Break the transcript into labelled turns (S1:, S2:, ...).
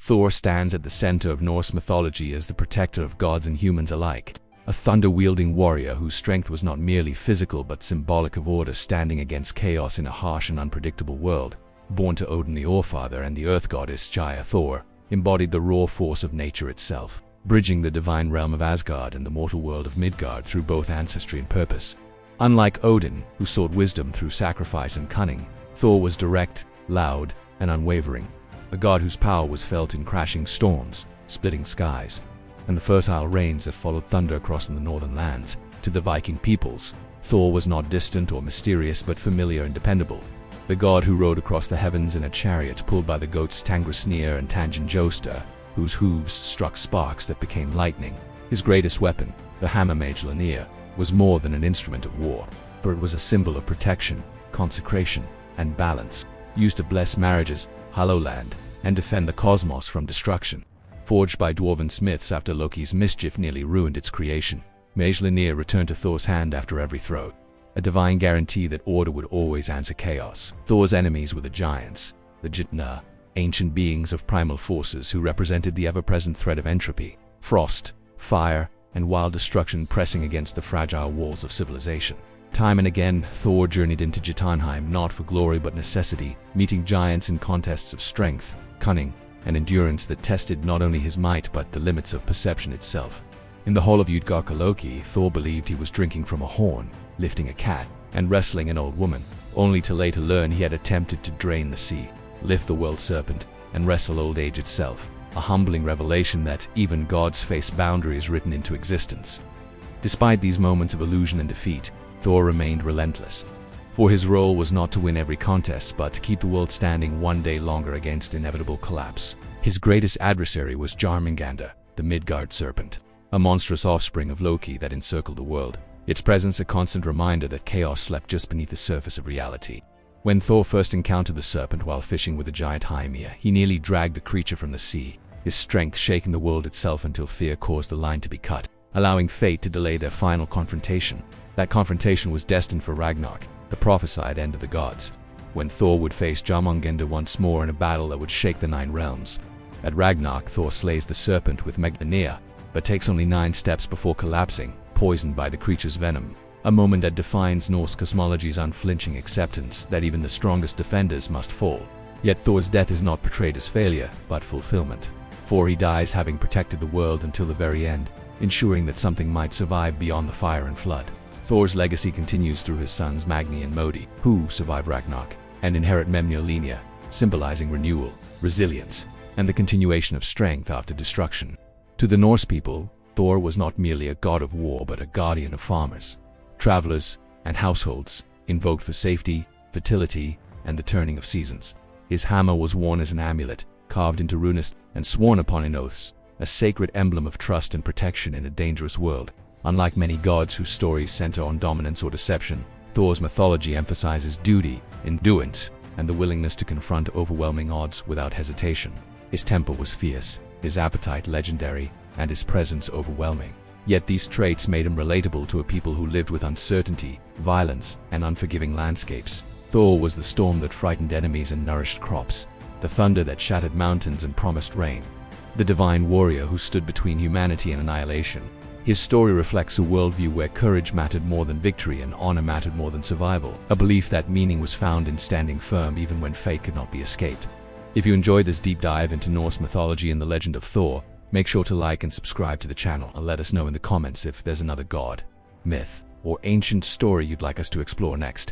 S1: Thor stands at the center of Norse mythology as the protector of gods and humans alike. A thunder-wielding warrior whose strength was not merely physical but symbolic of order, standing against chaos in a harsh and unpredictable world. Born to Odin the Allfather and the earth goddess Gaia, Thor embodied the raw force of nature itself, bridging the divine realm of Asgard and the mortal world of Midgard through both ancestry and purpose. Unlike Odin, who sought wisdom through sacrifice and cunning, Thor was direct, loud, and unwavering, a god whose power was felt in crashing storms, splitting skies, and the fertile rains that followed thunder across the northern lands. To the Viking peoples, Thor was not distant or mysterious but familiar and dependable. The god who rode across the heavens in a chariot pulled by the goats Tangrasnir and Tangenjosta, whose hooves struck sparks that became lightning. His greatest weapon, the hammer Mjölnir, was more than an instrument of war, for it was a symbol of protection, consecration, and balance, used to bless marriages, hallow land, and defend the cosmos from destruction. Forged by dwarven smiths after Loki's mischief nearly ruined its creation, Mjölnir returned to Thor's hand after every throw, a divine guarantee that order would always answer chaos. Thor's enemies were the giants, the Jotnar, ancient beings of primal forces who represented the ever-present threat of entropy, frost, fire, and wild destruction pressing against the fragile walls of civilization. Time and again, Thor journeyed into Jotunheim not for glory but necessity, meeting giants in contests of strength, cunning, and endurance that tested not only his might but the limits of perception itself. In the hall of Loki, Thor believed he was drinking from a horn, lifting a cat, and wrestling an old woman, only to later learn he had attempted to drain the sea, lift the world-serpent, and wrestle old age itself, a humbling revelation that even gods face boundaries written into existence. Despite these moments of illusion and defeat, Thor remained relentless, for his role was not to win every contest but to keep the world standing one day longer against inevitable collapse. His greatest adversary was Jörmungandr, the Midgard serpent, a monstrous offspring of Loki that encircled the world, its presence a constant reminder that chaos slept just beneath the surface of reality. When Thor first encountered the serpent while fishing with the giant Hymir, he nearly dragged the creature from the sea, his strength shaking the world itself until fear caused the line to be cut, allowing fate to delay their final confrontation. That confrontation was destined for Ragnarök, the prophesied end of the gods, when Thor would face Jörmungandr once more in a battle that would shake the 9 realms. At Ragnarök, Thor slays the serpent with Mjölnir, but takes only 9 steps before collapsing, poisoned by the creature's venom, a moment that defines Norse cosmology's unflinching acceptance that even the strongest defenders must fall. Yet Thor's death is not portrayed as failure, but fulfillment, for he dies having protected the world until the very end, ensuring that something might survive beyond the fire and flood. Thor's legacy continues through his sons Magni and Modi, who survive Ragnarök and inherit Mjölnir, symbolizing renewal, resilience, and the continuation of strength after destruction. To the Norse people, Thor was not merely a god of war but a guardian of farmers, travelers, and households, invoked for safety, fertility, and the turning of seasons. His hammer was worn as an amulet, carved into runes, and sworn upon in oaths, a sacred emblem of trust and protection in a dangerous world. Unlike many gods whose stories center on dominance or deception, Thor's mythology emphasizes duty, endurance, and the willingness to confront overwhelming odds without hesitation. His temper was fierce, his appetite legendary, and his presence overwhelming. Yet these traits made him relatable to a people who lived with uncertainty, violence, and unforgiving landscapes. Thor was the storm that frightened enemies and nourished crops, the thunder that shattered mountains and promised rain, the divine warrior who stood between humanity and annihilation. His story reflects a worldview where courage mattered more than victory and honor mattered more than survival, a belief that meaning was found in standing firm even when fate could not be escaped. If you enjoyed this deep dive into Norse mythology and the legend of Thor, make sure to like and subscribe to the channel and let us know in the comments if there's another god, myth, or ancient story you'd like us to explore next.